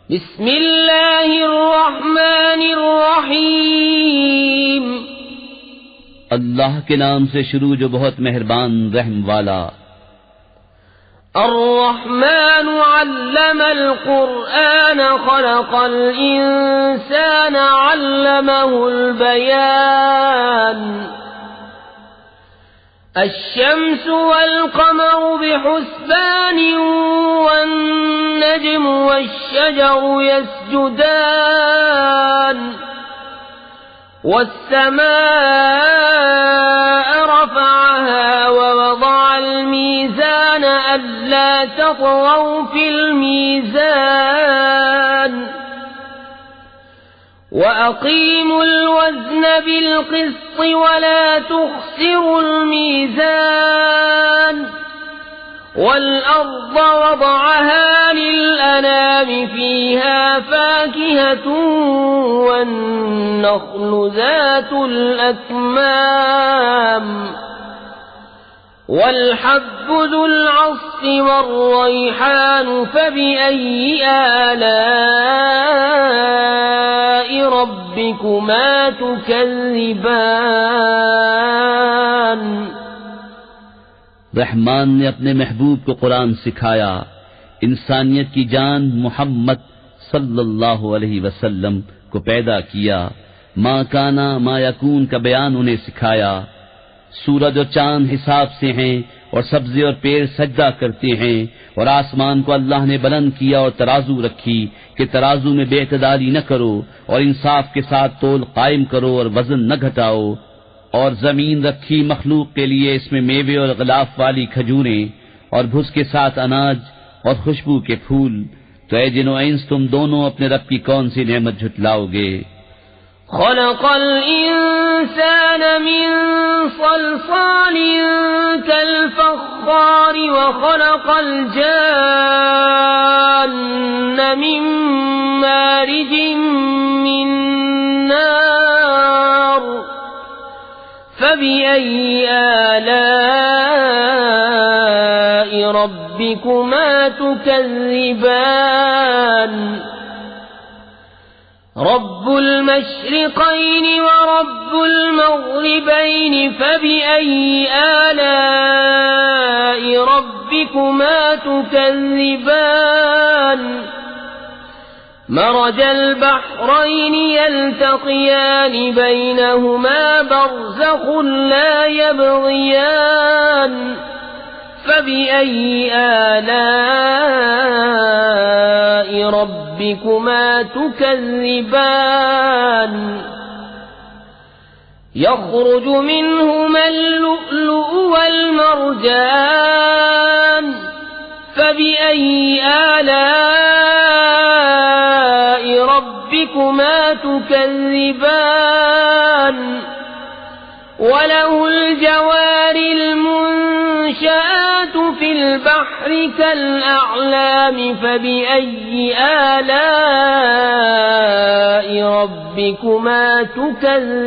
बिस्मिल्लाहिर्रहमानिर्रहीम। अल्लाह के नाम से शुरू जो बहुत मेहरबान रहम वाला। अर्रहमान अल्लमल कुरआन खलक़ल इंसान अल्लमहुल बयान। अश्शम्स वल क़मर बिहुस्बान वन्नज्म वश्शजरु यस्जुदान। वस्समाअ रफ़अहा ववضعल मीज़ान अल्ला तग़ौ फ़िल मीज़ान। वअक़ीमुल वज़्न बिलक़िस्ति वला तुख़सिरुल मीज़ान। वल्अर्ज़ वضعहा लिलअनाम फ़ीहा फ़ाकिहतु वन्नख़्लु ज़ातुल अक्माम। वल्हब्बु ज़ुल अस्फ़ि वर्रैहान फ़बिअय्यि आलाइ रब्बिकुमा तुकज़्ज़िबान। रहमान ने अपने महबूब को कुरान सिखाया, इंसानियत की जान मोहम्मद सल्लल्लाहु अलैहि वसल्लम को पैदा किया। माँ काना मा यकून का बयान उन्हें सिखाया। सूरज और चांद हिसाब से हैं और सब्जे और पेड़ सजदा करते हैं। और आसमान को अल्लाह ने बुलंद किया और तराजू रखी कि तराजू में बेइतदाली न करो और इंसाफ के साथ तोल कायम करो और वजन न घटाओ। और जमीन रखी मखलूक के लिए, इसमें मेवे और गिलाफ वाली खजूरें और भुस के साथ अनाज और खुशबू के फूल। तो ऐ जिनो इंस तुम दोनों अपने रब की कौन सी नेमत झुटलाओगे। खलक़ल इंसान मिन सलसालिन कल फ़ख़्ख़ार व खलक़ल जान्न मिन मारिजिन मिन नार। फ़बिअय्यि आलाइ रब्बिकुमा तुकज़्ज़िबान। रब्बुल मशरिक़ैन व रब्बुल मग़रिबैन फ़बिअय्यि आलाइ रब्बिकुमा तुकज़्ज़िबान। मरजल बहरैन यल्तक़ियान बैनहुमा बरज़ख़ुन ला यबग़ियान। फ़बिअय्यि आलाइ रब्बिकुमा तुकज़्ज़िबान। यख़रुज मिनहुमा अल-लुअ्लुअु वल-मरजान। फ़बिअय्यि आलाइ रब्बिकुमा तुकज़्ज़िबान। वलहुल जवारिल मुंशआतु फिल बहरि कल-अअलाम। फ़बिअय्यि आलाइ रब्बिकुमा तुकज़्ज़िबान।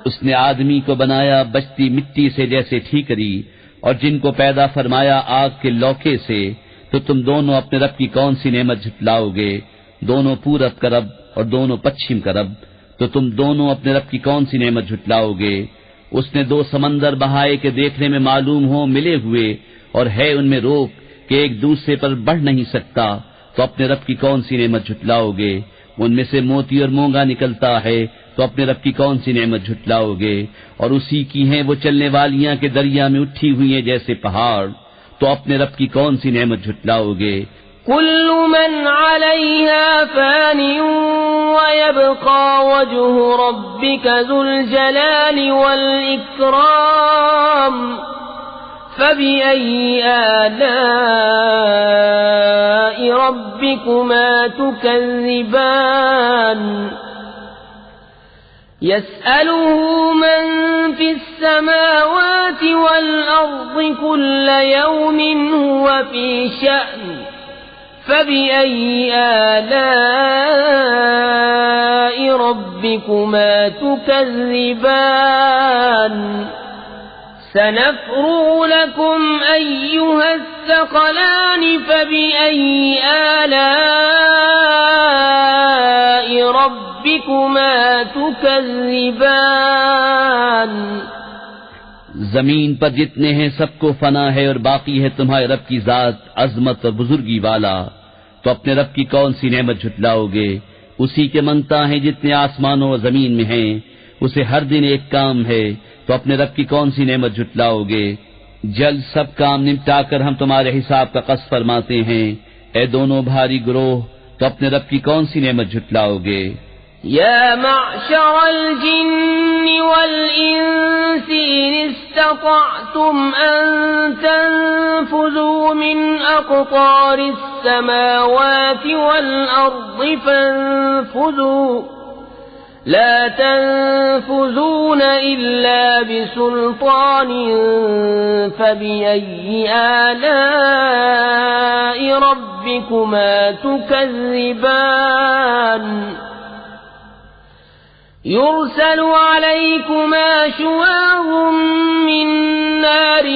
उसने आदमी को बनाया बचती मिट्टी से जैसे ठीकरी, और जिनको पैदा फरमाया आग के लौके से। तो तुम दोनों अपने रब की कौन सी नेमत झुटलाओगे। दोनों पूरब का रब और दोनों पश्चिम का रब। तो तुम दोनों अपने रब की कौन सी नेमत झुटलाओगे। उसने दो समंदर बहाए के देखने में मालूम हो मिले हुए, और है उनमें रोक कि एक दूसरे पर बढ़ नहीं सकता। तो अपने रब की कौन सी नेमत झुटलाओगे। उनमें से मोती और मूंगा निकलता है, तो अपने रब की कौन सी नेमत झुटलाओगे। और उसी की हैं वो चलने वालियां के दरिया में उठी हुई हैं जैसे पहाड़। तो अपने रब की कौन सी नेमत झुटलाओगे। कुल्लु मन अलैहा फ़ानिन व यब्क़ा वज्हु रब्बिका ज़ुल जलालि वल इकराम। फ़बिअय्यि आलाइ रब्बिकुमा तुकज़्ज़िबान। यसअलुहु मन फ़िस्समावाति वल अर्ज़ि कुल्ल यौमिन हुवा फ़ी शअन। फ़बिअय्यि आलाइ रब्बिकुमा तुकज़्ज़िबान। سنفرغ لكم أيها الثقلان فبأي آلاء ربكما تكذبان जमीन पर जितने हैं सबको फना है और बाकी है तुम्हारे रब की जात अजमत और बुजुर्गी वाला, तो अपने रब की कौन सी नेमत झुटलाओगे। उसी के मंगता है जितने आसमानों और जमीन में हैं, उसे हर दिन एक काम है, तो अपने रब की कौन सी नेमत झुटलाओगे। जल्द सब काम निपटाकर हम तुम्हारे हिसाब का कस फरमाते हैं। ए दोनों भारी गिरोह, तो अपने रब की कौन सी नेमत झुटलाओगे। या मअशरल जिन्नि वल इंसी इन इस्ततअतुम अन तनफुज़ू मिन अक़तारिस समावाति वल अर्दि फंफुज़ू لا تنفذون إلا بسلطان فبأي آلاء ربكما تكذبان يرسل عليكما شواظ من نار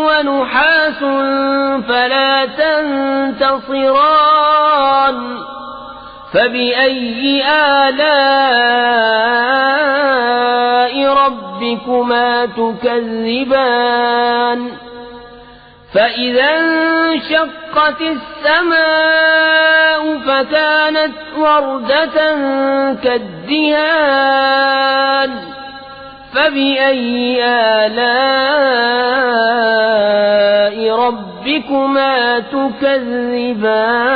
ونحاس فلا تنتصران فبأي آلاء ربكما تكذبان فإذا انشقت السماء فكانت وردة كالدهان فبأي آلاء ربكما تكذبان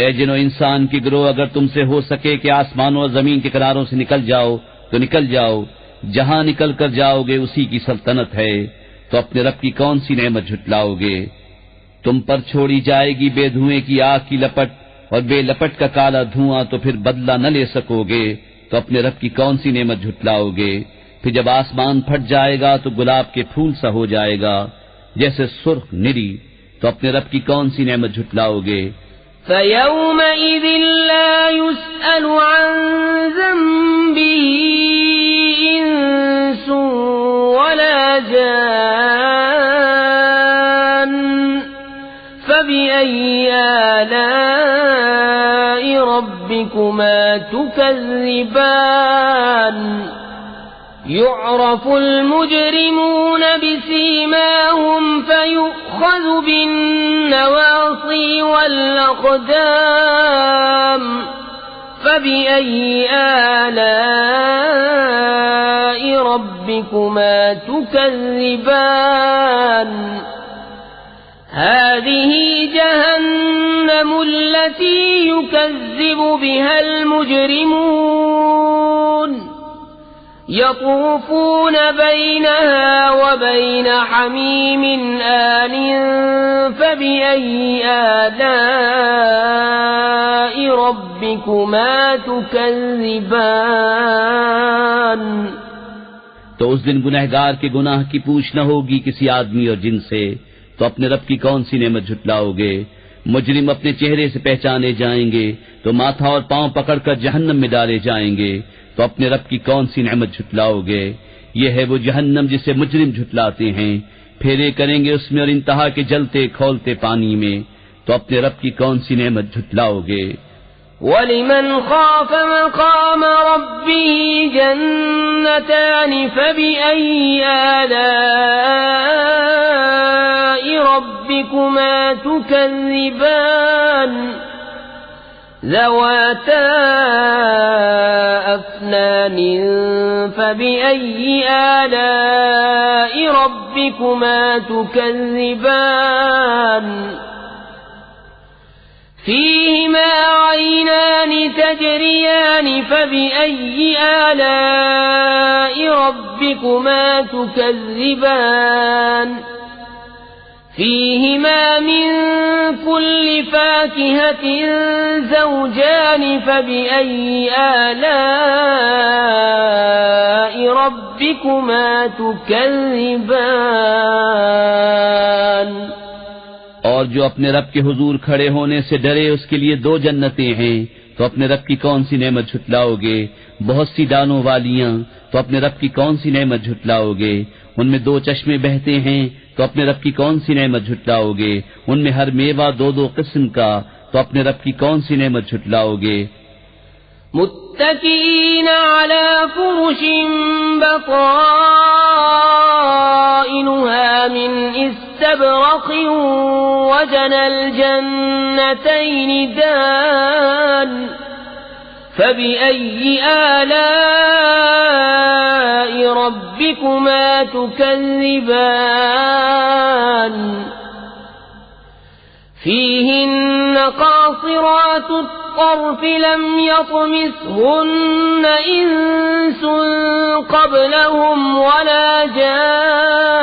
ए जिनो इंसान की गिरोह, अगर तुमसे हो सके कि आसमानों और जमीन के किनारों से निकल जाओ तो निकल जाओ। जहां निकल कर जाओगे उसी की सल्तनत है, तो अपने रब की कौन सी नेमत झुटलाओगे। तुम पर छोड़ी जाएगी बेधुएं की आग की लपट और बेलपट का काला धुआं, तो फिर बदला न ले सकोगे, तो अपने रब की कौन सी नेमत झुटलाओगे। फिर जब आसमान फट जाएगा तो गुलाब के फूल सा हो जाएगा जैसे सुर्ख निरी, तो अपने रब की कौन सी नेमत झुटलाओगे। فَيَوْمَئِذٍ لَا يُسْأَلُ عَن ذَنبِهِ إِنسٌ وَلَا جَانٌّ فَبِأَيِّ آلَاءِ رَبِّكُمَا تُكَذِّبَانِ يُعْرَفُ الْمُجْرِمُونَ بِسِيمَاهُمْ فَيُؤْخَذُ بِالنَّوَاصِي وَالْأَقْدَامِ فَبِأَيِّ آلَاءِ رَبِّكُمَا تُكَذِّبَانِ هَذِهِ جَهَنَّمُ الَّتِي يُكَذِّبُ بِهَا الْمُجْرِمُونَ يطوفون بينها وبين حميم آن فبأي آلاء ربكما تكذبان तो उस दिन गुनहगार के गुनाह की पूछ न होगी किसी आदमी और जिन से, तो अपने रब की कौन सी नेमत झुटलाओगे। मुजरिम अपने चेहरे से पहचाने जाएंगे तो माथा और पांव पकड़कर जहन्नम में डाले जाएंगे, तो अपने रब की कौन सी नेमत झुटलाओगे। ये है वो जहन्नम जिसे मुजरिम झुटलाते हैं, फेरे करेंगे उसमें और इंतहा के जलते खौलते पानी में, तो अपने रब की कौन सी नेमत झुटलाओगे। वलिमन खाफ मकाम रब्बिही जन्नतान फबिअय्यि आलाइ रब्बिकुमा तुकज़्ज़िबान ذواتا أفنان فبأي آلاء ربكما تكذبان فيهما عينان تجريان فبأي آلاء ربكما تكذبان فيهما من كل فاكهة زوجان فبأي آلاء ربكما تكذبان और जो अपने रब के हुजूर खड़े होने से डरे उसके लिए दो जन्नतें हैं, तो अपने रब की कौन सी नेमत झुटलाओगे? बहुत सी डालों वालियां, तो अपने रब की कौन सी नेमत झुटलाओगे? उनमें 2 चश्मे बहते हैं, तो अपने रब की कौन सी नेमत झुटलाओगे? उनमें हर मेवा 2-2 किस्म का, तो अपने रब की कौन सी नेमत झुटलाओगे? मुत्तकीन अला फुरुशिन बताइनुहा मिन इस्तबरक़िन वजनल जन्नतैन दान फबिअय्यि आलाइ रब्बिकुमा तुकज़्ज़िबान فيهن قاصرات الطرف لم يطمثهن إنس قبلهم ولا جان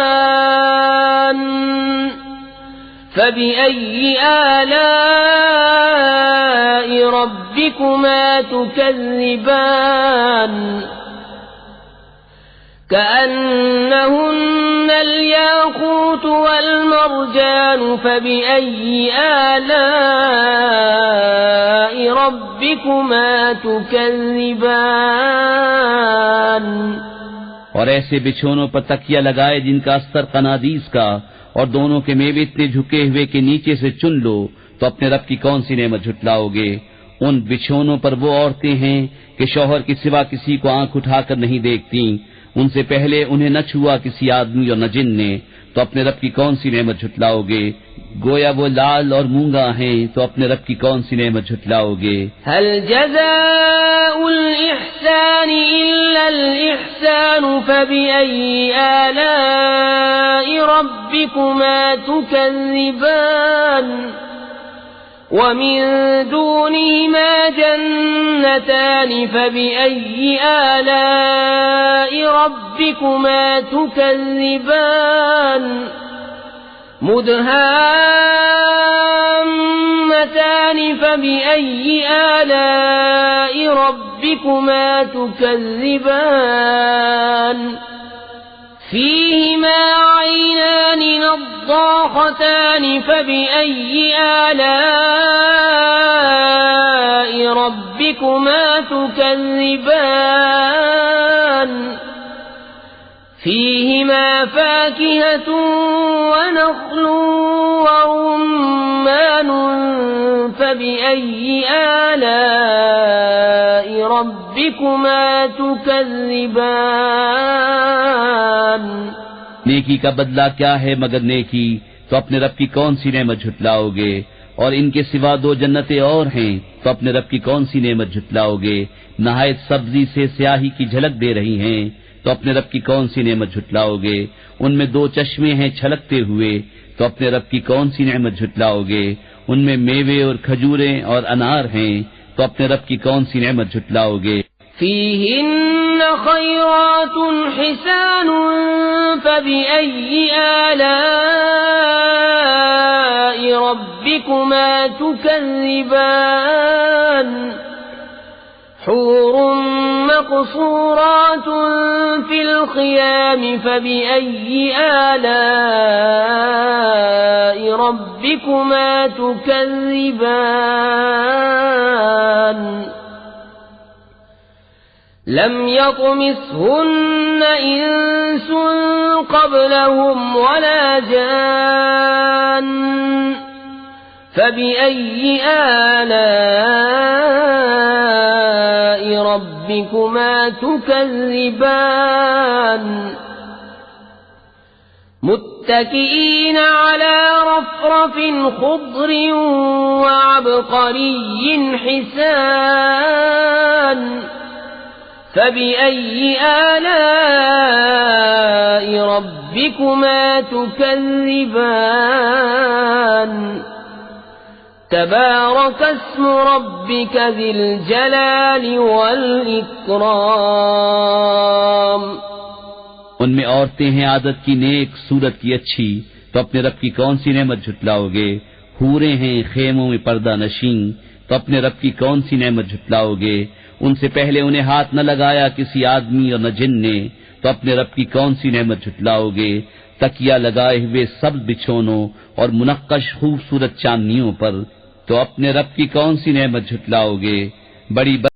فبأي آلاء ربكما تكذبان كأنهن الياقوت والمرجان فبأي آلاء ربكما تكذبان और ऐसे बिछोनों पर तकिया लगाए जिनका अस्तर कनादीस का, और दोनों के मेवे इतने झुके हुए कि नीचे से चुन लो, तो अपने रब की कौन सी नेमत झुटलाओगे? उन बिछोनों पर वो औरतें हैं कि शौहर के सिवा किसी को आंख उठाकर नहीं देखती, उनसे पहले उन्हें न छुआ किसी आदमी और न जिन ने, तो अपने रब की कौन सी नेमत झुटलाओगे? गोया वो लाल और मूंगा हैं, तो अपने रब की कौन सी नेमत झुटलाओगे? हल जज़ाउल इहसान इल्लल इहसान फबिअय्यि आलाइ रब्बिकुमा तुकज़्ज़िबान ومن دونهما جنتان فبأي آلاء ربكما تكذبان مدهامتان فبأي آلاء ربكما تكذبان فيهما عينان نضاختان فبأي آلاء ربكما تكذبان فيهما فاكهة ونخل ورمان فبأي آلاء ربكما تكذبان नेकी का बदला क्या है मगर नेकी, तो अपने रब की कौन सी नेमत झुटलाओगे? और इनके सिवा 2 जन्नतें और हैं, तो अपने रब की कौन सी नेमत झुटलाओगे? नहायत सब्जी से स्याही की झलक दे रही हैं, तो अपने रब की कौन सी नेमत झुटलाओगे? उनमें 2 चश्मे हैं छलकते हुए, तो अपने रब की कौन सी नेमत झुटलाओगे? उनमें मेवे और खजूरें और अनार हैं, तो अपने रब की कौन सी नेमत झुटलाओगे? فيهن خيرات حسان فبأي آلاء ربكما تكذبان حور مقصورات في الخيام فبأي آلاء ربكما تكذبان لم يطمثهن إنس قبلهم ولا جان فبأي آلاء ربكما تكذبان متكئين على رفرف خضر وعبقري حسان فبأي آلاء ربكما تكذبان تبارك اسم ربك ذي الجلال والإكرام उनमें औरतें हैं आदत की नेक, सूरत की अच्छी, तो अपने रब की कौन सी नेमत झुटलाओगे? हूरें हैं खेमों में पर्दा नशीं, तो अपने रब की कौन सी नेमत झुटलाओगे? उनसे पहले उन्हें हाथ न लगाया किसी आदमी और न जिन ने, तो अपने रब की कौन सी नेमत झुटलाओगे? तकिया लगाए हुए सब बिछोनों और मुनक्कश खूबसूरत चांदनियों पर, तो अपने रब की कौन सी नेमत झुटलाओगे? बड़ी